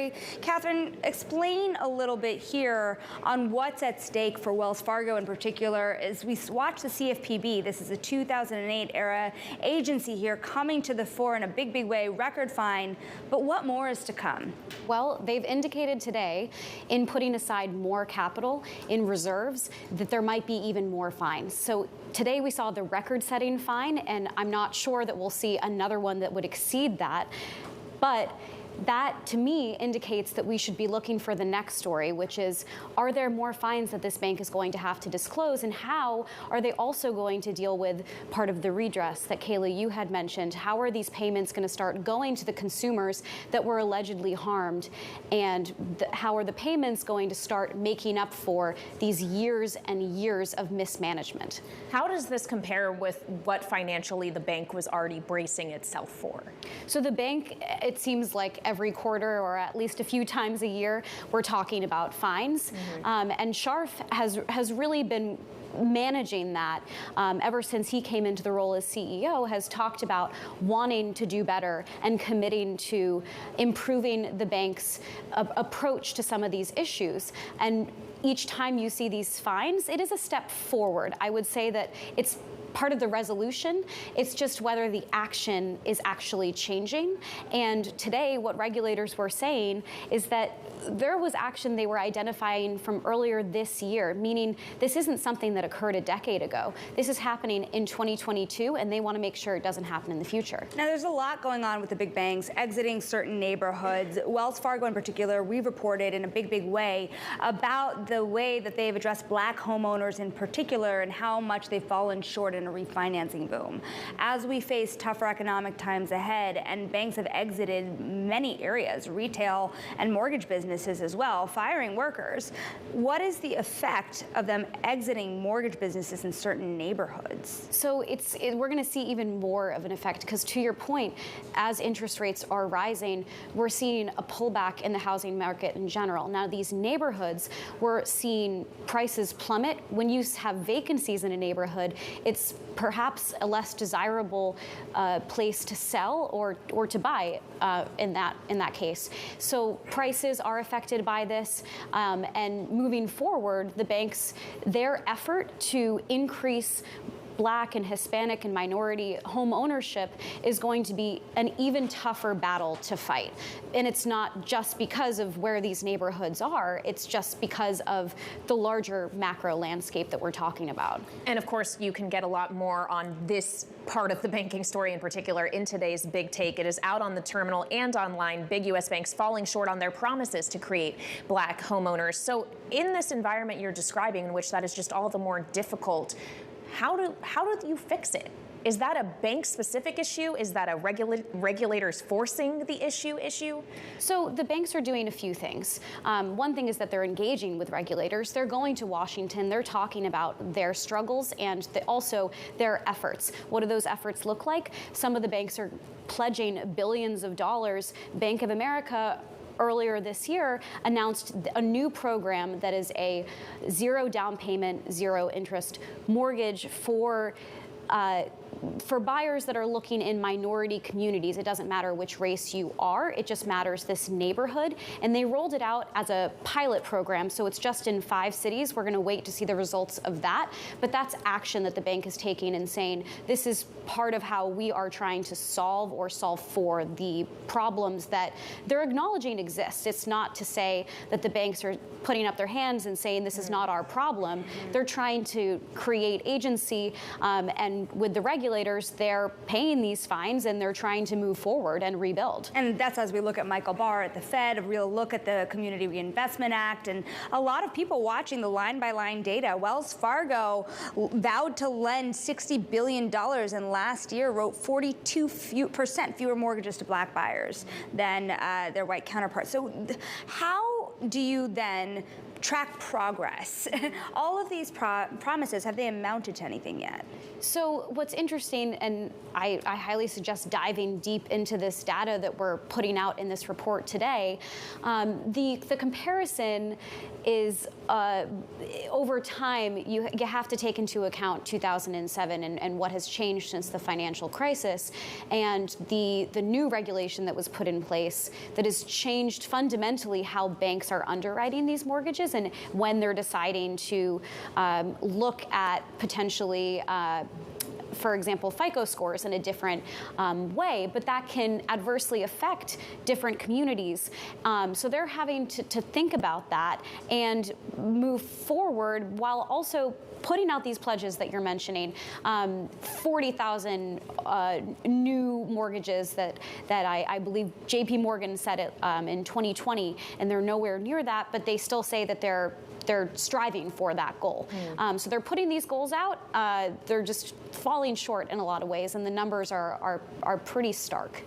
story. Katherine, explain a little bit here on what's at stake for Wells Fargo in particular as we watch the CFPB. This is a 2008 era agency here coming to the fore in a big, big way, record fine. But what more is to come? Well, they've indicated today in putting aside more capital in reserves that there might be even more fines. So today we saw the record-setting fine, and I'm not sure that we'll see another one that would exceed that. But that, to me, indicates that we should be looking for the next story, which is, are there more fines that this bank is going to have to disclose, and how are they also going to deal with part of the redress that, Kayla, you had mentioned? How are these payments going to start going to the consumers that were allegedly harmed, and how are the payments going to start making up for these years and years of mismanagement? How does this compare with what financially the bank was already bracing itself for? So the bank, it seems like every quarter or at least a few times a year, we're talking about fines. And Scharf has really been managing that ever since he came into the role as CEO, has talked about wanting to do better and committing to improving the bank's approach to some of these issues. And each time you see these fines, it is a step forward. I would say that it's part of the resolution. It's just whether the action is actually changing. And today, what regulators were saying is that there was action they were identifying from earlier this year, meaning this isn't something that occurred a decade ago. This is happening in 2022, and they want to make sure it doesn't happen in the future. Now, there's a lot going on with the big banks exiting certain neighborhoods. Wells Fargo in particular, we've reported in a big, big way about the way that they've addressed black homeowners in particular and how much they've fallen short in a refinancing boom. As we face tougher economic times ahead, and banks have exited many areas, retail and mortgage businesses as well, firing workers, what is the effect of them exiting mortgage businesses in certain neighborhoods? So we're going to see even more of an effect because, to your point, as interest rates are rising, we're seeing a pullback in the housing market in general. Now, these neighborhoods, we're seeing prices plummet. When you have vacancies in a neighborhood, it's perhaps a less desirable place to sell or to buy in that case. So prices are affected by this, and moving forward, the banks, their effort to increase Black and Hispanic and minority home ownership is going to be an even tougher battle to fight. And it's not just because of where these neighborhoods are, it's just because of the larger macro landscape that we're talking about. And of course, you can get a lot more on this part of the banking story in particular in today's Big Take. It is out on the terminal and online. Big U.S. banks falling short on their promises to create Black homeowners. So in this environment you're describing, in which that is just all the more difficult, how do you fix it? Is that a bank-specific issue? Is that a regulators forcing the issue? So the banks are doing a few things. One thing is that they're engaging with regulators. They're going to Washington. They're talking about their struggles and also their efforts. What do those efforts look like? Some of the banks are pledging billions of dollars. Bank of America earlier this year announced a new program that is a zero down payment, zero interest mortgage for buyers that are looking in minority communities. It doesn't matter which race you are, it just matters this neighborhood. And they rolled it out as a pilot program, so it's just in 5 cities. We're gonna wait to see the results of that. But that's action that the bank is taking and saying, this is part of how we are trying to solve for the problems that they're acknowledging exist. It's not to say that the banks are putting up their hands and saying this is not our problem. They're trying to create agency, and with the regulators, they're paying these fines and they're trying to move forward and rebuild. And that's as we look at Michael Barr at the Fed, a real look at the Community Reinvestment Act, and a lot of people watching the line-by-line data. Wells Fargo vowed to lend $60 billion, and last year wrote 42% fewer mortgages to Black buyers than their white counterparts. So how do you then track progress. All of these promises, have they amounted to anything yet? So what's interesting, and I highly suggest diving deep into this data that we're putting out in this report today, the comparison is over time, you have to take into account 2007 and what has changed since the financial crisis, and the new regulation that was put in place that has changed fundamentally how banks are underwriting these mortgages and when they're deciding to look at potentially for example, FICO scores in a different way, but that can adversely affect different communities. So they're having to think about that and move forward while also putting out these pledges that you're mentioning, 40,000 new mortgages that I believe JP Morgan said it in 2020, and they're nowhere near that, but they still say that they're striving for that goal. So they're putting these goals out. They're just falling short in a lot of ways, and the numbers are pretty stark.